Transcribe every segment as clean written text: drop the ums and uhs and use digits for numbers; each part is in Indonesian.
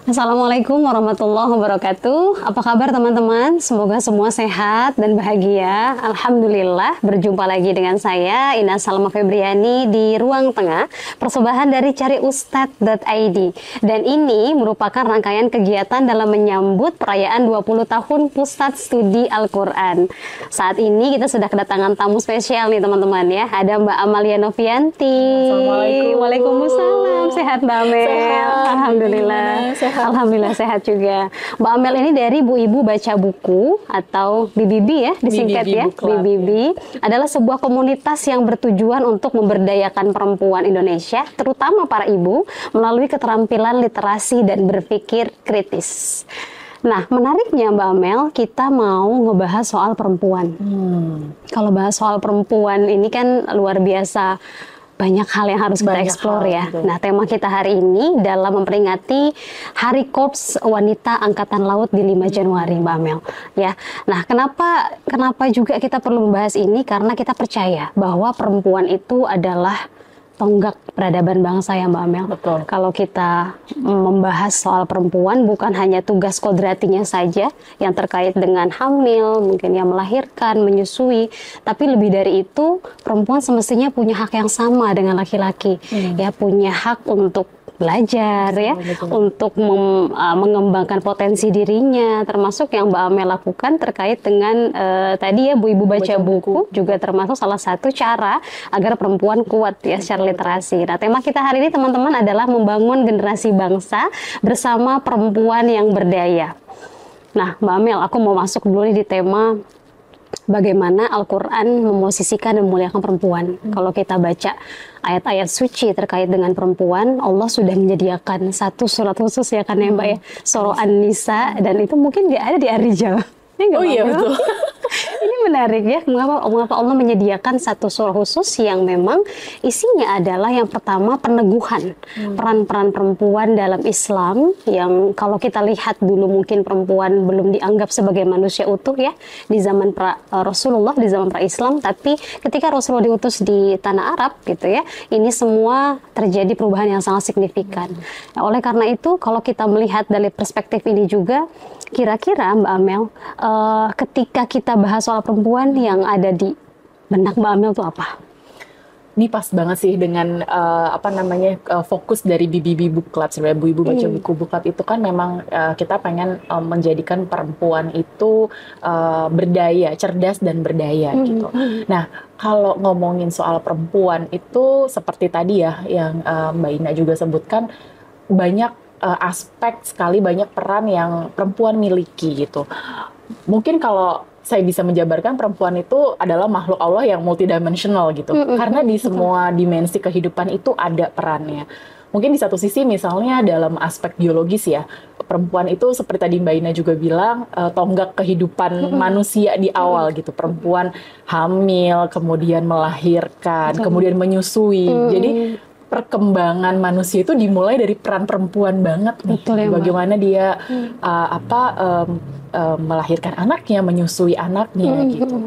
Assalamualaikum warahmatullahi wabarakatuh. Apa kabar teman-teman? Semoga semua sehat dan bahagia. Alhamdulillah, berjumpa lagi dengan saya Ina Salma Febriani di Ruang Tengah, persembahan dari cariustad.id. Dan ini merupakan rangkaian kegiatan dalam menyambut perayaan 20 tahun Pusat Studi Al-Quran. Saat ini kita sudah kedatangan tamu spesial nih teman-teman ya. Ada Mbak Amalia Novianti. Assalamualaikum. Waalaikumsalam. Sehat Mbak Amel? Sehat. Alhamdulillah. Sehat. Alhamdulillah sehat juga. Mbak Amel ini dari Bu Ibu Baca Buku atau BBB ya disingkat ya. BBB adalah sebuah komunitas yang bertujuan untuk memberdayakan perempuan Indonesia, terutama para ibu, melalui keterampilan literasi dan berpikir kritis. Nah, menariknya Mbak Amel, kita mau ngebahas soal perempuan. Kalau bahas soal perempuan ini kan luar biasa banyak hal yang harus kita eksplor ya. Betul. Nah, tema kita hari ini dalam memperingati Hari Korps Wanita Angkatan Laut di 5 Januari, Mbak Amel. Ya. Nah, kenapa juga kita perlu membahas ini? Karena kita percaya bahwa perempuan itu adalah tonggak peradaban bangsa ya Mbak Amel. Betul. Kalau kita membahas soal perempuan bukan hanya tugas kodratinya saja yang terkait dengan hamil, mungkin yang melahirkan, menyusui, tapi lebih dari itu perempuan semestinya punya hak yang sama dengan laki-laki. Ya, punya hak untuk belajar ya, untuk mengembangkan potensi dirinya, termasuk yang Mbak Amel lakukan terkait dengan tadi ya Bu Ibu Baca Buku juga termasuk salah satu cara agar perempuan kuat ya secara literasi. Nah, tema kita hari ini teman-teman adalah membangun generasi bangsa bersama perempuan yang berdaya. Nah, Mbak Amel, aku mau masuk dulu nih di tema bagaimana Al-Quran memosisikan dan memuliakan perempuan. Kalau kita baca ayat-ayat suci terkait dengan perempuan, Allah sudah menyediakan satu surat khusus ya kan ya Mbak ya, Surah An-Nisa, dan itu mungkin dia ada di Ar-Rijal. Oh iya betul. Ini menarik ya, mengapa Allah menyediakan satu surah khusus yang memang isinya adalah yang pertama peneguhan peran-peran perempuan dalam Islam, yang kalau kita lihat dulu mungkin perempuan belum dianggap sebagai manusia utuh ya di zaman Rasulullah, di zaman pra-Islam, tapi ketika Rasulullah diutus di tanah Arab gitu ya, ini semua terjadi perubahan yang sangat signifikan. Nah, oleh karena itu kalau kita melihat dari perspektif ini juga, kira-kira Mbak Amel, ketika kita bahas soal perempuan yang ada di benak Mbak Amel itu apa? Ini pas banget sih dengan fokus dari BBB Book Club. Sebenarnya Bu Ibu Baca Buku Book Club itu kan memang kita pengen menjadikan perempuan itu berdaya, cerdas dan berdaya gitu. Nah, kalau ngomongin soal perempuan itu seperti tadi ya yang Mbak Ina juga sebutkan, banyak aspek sekali, banyak peran yang perempuan miliki gitu. Mungkin kalau saya bisa menjabarkan, perempuan itu adalah makhluk Allah yang multidimensional gitu. Karena di semua dimensi kehidupan itu ada perannya. Mungkin di satu sisi misalnya dalam aspek biologis ya, perempuan itu seperti tadi Mbak Ina juga bilang, tonggak kehidupan manusia di awal gitu. Perempuan hamil, kemudian melahirkan, kemudian menyusui. Jadi perkembangan manusia itu dimulai dari peran perempuan banget nih. Betul ya, bagaimana dia melahirkan anaknya, menyusui anaknya gitu.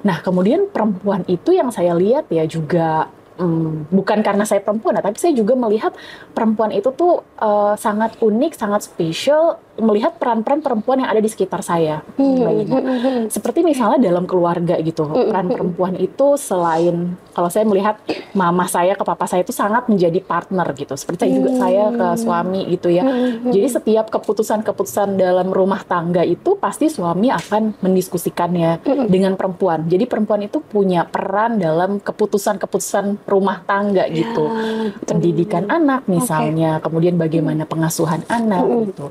Nah, kemudian perempuan itu yang saya lihat ya juga bukan karena saya perempuan, tapi saya juga melihat perempuan itu tuh sangat unik, sangat spesial melihat peran-peran perempuan yang ada di sekitar saya. Seperti misalnya dalam keluarga gitu, peran perempuan itu selain, kalau saya melihat mama saya ke papa saya itu sangat menjadi partner gitu. Seperti juga saya ke suami gitu ya. Jadi setiap keputusan-keputusan dalam rumah tangga itu pasti suami akan mendiskusikannya dengan perempuan. Jadi perempuan itu punya peran dalam keputusan-keputusan rumah tangga gitu. Pendidikan anak misalnya, kemudian bagaimana pengasuhan anak gitu.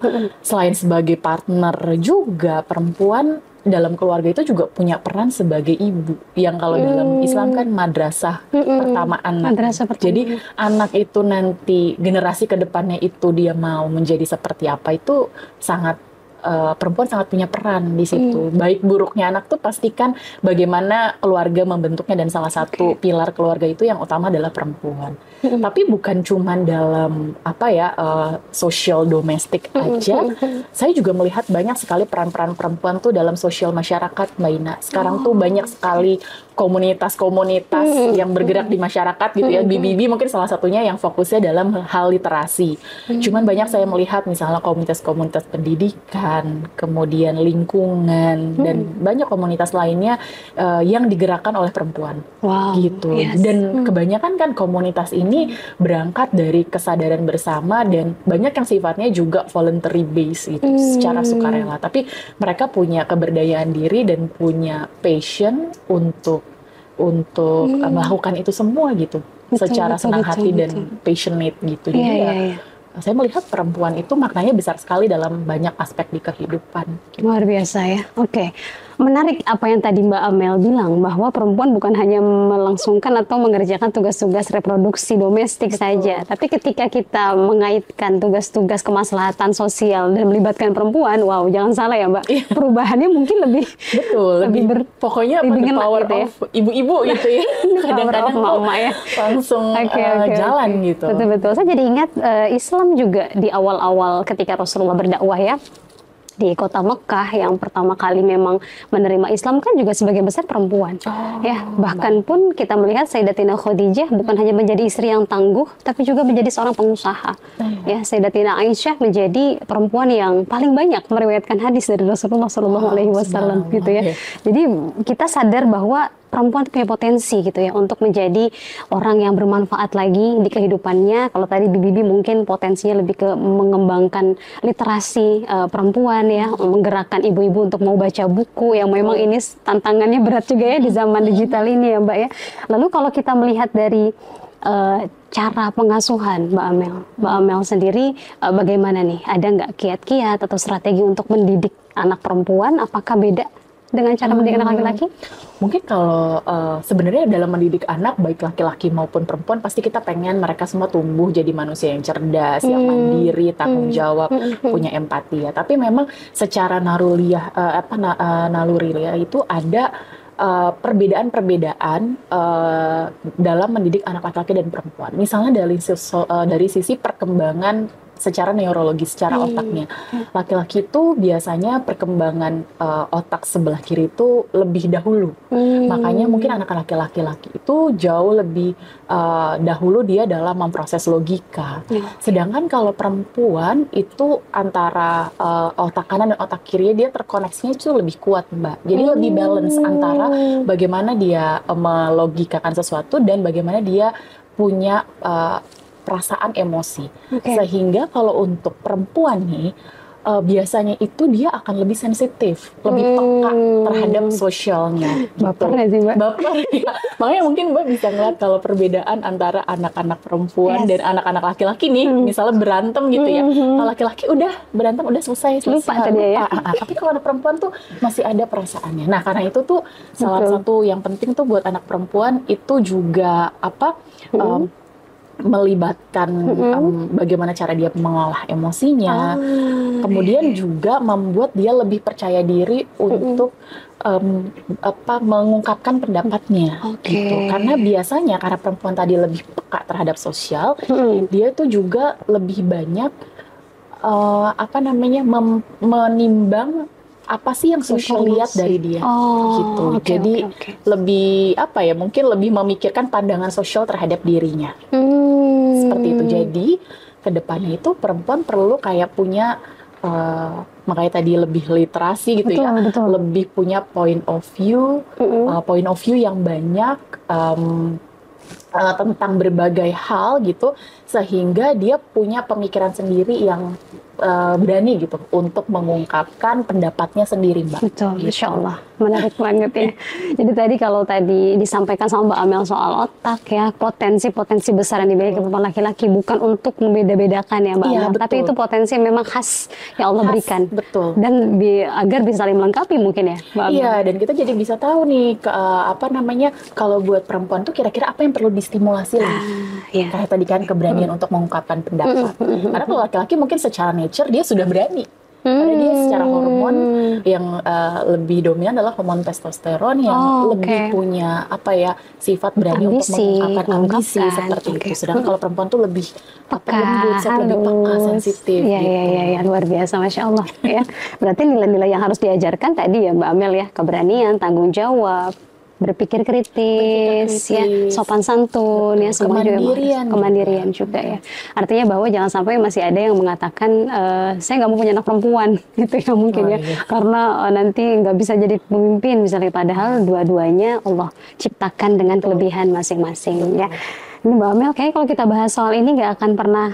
Selain sebagai partner juga, perempuan dalam keluarga itu juga punya peran sebagai ibu. Yang kalau dalam Islam kan madrasah pertama anak. Jadi anak itu nanti generasi kedepannya itu dia mau menjadi seperti apa itu sangat perempuan sangat punya peran di situ. Baik buruknya anak tuh pastikan bagaimana keluarga membentuknya, dan salah satu pilar keluarga itu yang utama adalah perempuan. Tapi bukan cuman dalam sosial domestik aja. Saya juga melihat banyak sekali peran-peran perempuan tuh dalam sosial masyarakat, Mbak Ina. Sekarang tuh banyak sekali komunitas-komunitas yang bergerak di masyarakat gitu ya. BBB mungkin salah satunya yang fokusnya dalam hal literasi. Cuman banyak saya melihat misalnya komunitas-komunitas pendidikan, kemudian lingkungan, dan banyak komunitas lainnya yang digerakkan oleh perempuan. Gitu. Yes. Dan kebanyakan kan komunitas ini berangkat dari kesadaran bersama, dan banyak yang sifatnya juga voluntary base gitu, secara sukarela. Tapi mereka punya keberdayaan diri dan punya passion untuk melakukan itu semua gitu, secara senang hati dan passionate gitu. Jadi saya melihat perempuan itu maknanya besar sekali dalam banyak aspek di kehidupan. Luar biasa ya. Oke. Menarik apa yang tadi Mbak Amel bilang, bahwa perempuan bukan hanya melangsungkan atau mengerjakan tugas-tugas reproduksi domestik saja, tapi ketika kita mengaitkan tugas-tugas kemaslahatan sosial dan melibatkan perempuan, wow, jangan salah ya Mbak, perubahannya mungkin lebih pokoknya the power gitu ya. of ibu-ibu gitu ya. Kadang-kadang emak-emak ya langsung jalan gitu. Betul-betul. Saya jadi ingat Islam juga di awal-awal ketika Rasulullah berdakwah ya, di kota Mekah yang pertama kali memang menerima Islam kan juga sebagian besar perempuan. Ya, bahkan pun kita melihat Sayyidatina Khadijah bukan hanya menjadi istri yang tangguh, tapi juga menjadi seorang pengusaha. Ya, Sayyidatina Aisyah menjadi perempuan yang paling banyak meriwayatkan hadis dari Rasulullah SAW gitu ya. Jadi kita sadar bahwa perempuan punya potensi gitu ya untuk menjadi orang yang bermanfaat lagi di kehidupannya. Kalau tadi Bibi mungkin potensinya lebih ke mengembangkan literasi perempuan ya, menggerakkan ibu-ibu untuk mau baca buku yang memang ini tantangannya berat juga ya di zaman digital ini ya Mbak ya. Lalu kalau kita melihat dari cara pengasuhan Mbak Amel sendiri bagaimana nih? Ada nggak kiat-kiat atau strategi untuk mendidik anak perempuan? Apakah beda dengan cara mendidik anak laki-laki? Mungkin kalau sebenarnya dalam mendidik anak, baik laki-laki maupun perempuan, pasti kita pengen mereka semua tumbuh jadi manusia yang cerdas, yang mandiri, tanggung jawab, punya empati ya. Tapi memang secara naluriah itu ada perbedaan-perbedaan dalam mendidik anak laki-laki dan perempuan. Misalnya dari sisi perkembangan secara neurologis, secara otaknya. Laki-laki itu biasanya perkembangan otak sebelah kiri itu lebih dahulu. Makanya mungkin anak laki-laki itu jauh lebih dahulu dia dalam memproses logika. Sedangkan kalau perempuan itu antara otak kanan dan otak kiri dia terkoneksinya itu lebih kuat, Mbak. Jadi lebih balance antara bagaimana dia melogikakan sesuatu dan bagaimana dia punya perasaan emosi. Sehingga kalau untuk perempuan nih, biasanya itu dia akan lebih sensitif, lebih peka terhadap sosialnya. Baper nggak sih Mbak? Baper ya. Makanya mungkin Mbak bisa ngeliat kalau perbedaan antara anak-anak perempuan dan anak-anak laki-laki nih, misalnya berantem gitu ya. Kalau laki-laki udah berantem, udah selesai. Lupa tadi ya. Tapi kalau anak perempuan tuh masih ada perasaannya. Nah, karena itu tuh salah satu yang penting tuh buat anak perempuan itu juga melibatkan bagaimana cara dia mengolah emosinya, kemudian juga membuat dia lebih percaya diri untuk mengungkapkan pendapatnya, gitu. Karena biasanya karena perempuan tadi lebih peka terhadap sosial, dia tuh juga lebih banyak menimbang apa sih yang sosial lihat dari dia, gitu. Jadi lebih mungkin lebih memikirkan pandangan sosial terhadap dirinya. Seperti itu. Jadi kedepannya itu perempuan perlu kayak punya makanya tadi lebih literasi gitu, lebih punya point of view yang banyak tentang berbagai hal gitu, sehingga dia punya pemikiran sendiri yang berani gitu untuk mengungkapkan pendapatnya sendiri, Mbak. Betul, gitu. Insya Allah. Menarik banget ya. Jadi kalau tadi disampaikan sama Mbak Amel soal otak ya, potensi-potensi besar yang dimiliki perempuan laki-laki bukan untuk membeda-bedakan ya Mbak Amel, tapi itu potensi yang memang khas yang Allah berikan. Betul. Dan agar bisa saling melengkapi mungkin ya Mbak Amel. Iya, dan kita jadi bisa tahu nih kalau buat perempuan tuh kira-kira apa yang perlu distimulasi lagi. Kayak tadi kan keberanian untuk mengungkapkan pendapat. Karena kalau laki-laki mungkin secara nature dia sudah berani. Pada dia secara hormon yang lebih dominan adalah hormon testosteron yang lebih punya sifat berani untuk mengungkapkan ambisi seperti itu. Sedangkan kalau perempuan tuh lebih lembut, lebih peka, sensitif. Iya, luar biasa, Masya Allah. Ya, berarti nilai-nilai yang harus diajarkan tadi ya Mbak Amel ya, keberanian, tanggung jawab, berpikir kritis, ya, sopan santun, ya, semua kemandirian juga ya. Artinya bahwa jangan sampai masih ada yang mengatakan saya nggak mau punya anak perempuan, gitu ya mungkin karena nanti nggak bisa jadi pemimpin misalnya. Padahal dua-duanya Allah ciptakan dengan kelebihan masing-masing ya. Ini Mbak Amel, kayak kalau kita bahas soal ini nggak akan pernah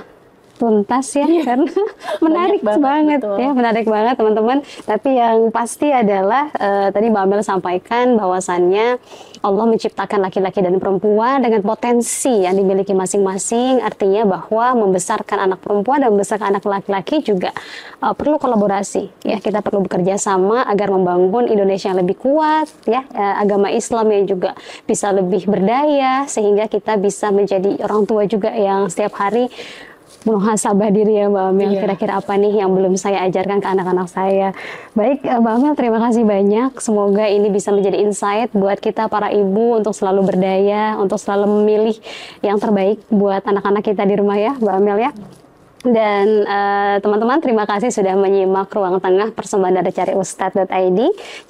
tuntas ya, karena menarik banget ya, menarik banget teman-teman. Tapi yang pasti adalah tadi Mbak Amel sampaikan bahwasannya Allah menciptakan laki-laki dan perempuan dengan potensi yang dimiliki masing-masing. Artinya bahwa membesarkan anak perempuan dan membesarkan anak laki-laki juga perlu kolaborasi ya. Kita perlu bekerja sama agar membangun Indonesia yang lebih kuat ya, agama Islam yang juga bisa lebih berdaya, sehingga kita bisa menjadi orang tua juga yang setiap hari muhasabah diri ya Mbak Amel. Kira-kira apa nih yang belum saya ajarkan ke anak-anak saya. Baik Mbak Amel, terima kasih banyak. Semoga ini bisa menjadi insight buat kita para ibu untuk selalu berdaya, untuk selalu memilih yang terbaik buat anak-anak kita di rumah ya Mbak Amel ya. Dan teman-teman, terima kasih sudah menyimak Ruang Tengah persembahan dari cariustad.id.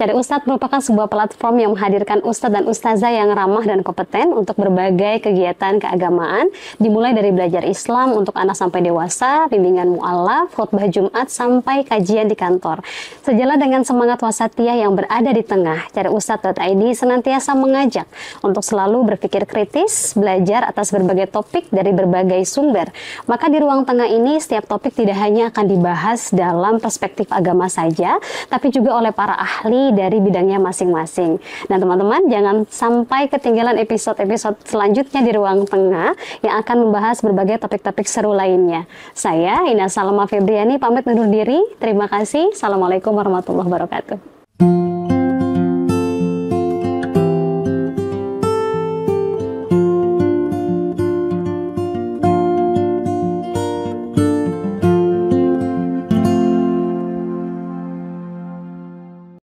Cari Ustadz merupakan sebuah platform yang menghadirkan ustadz dan ustazah yang ramah dan kompeten untuk berbagai kegiatan keagamaan, dimulai dari belajar Islam untuk anak sampai dewasa, bimbingan mu'alaf, khutbah Jumat, sampai kajian di kantor. Sejalan dengan semangat wasatiyah yang berada di tengah, cariustad.id senantiasa mengajak untuk selalu berpikir kritis, belajar atas berbagai topik dari berbagai sumber. Maka di Ruang Tengah ini setiap topik tidak hanya akan dibahas dalam perspektif agama saja, tapi juga oleh para ahli dari bidangnya masing-masing. Dan teman-teman, jangan sampai ketinggalan episode-episode selanjutnya di Ruang Tengah yang akan membahas berbagai topik-topik seru lainnya. Saya Ina Salma Febriani pamit undur diri. Terima kasih. Assalamualaikum warahmatullahi wabarakatuh.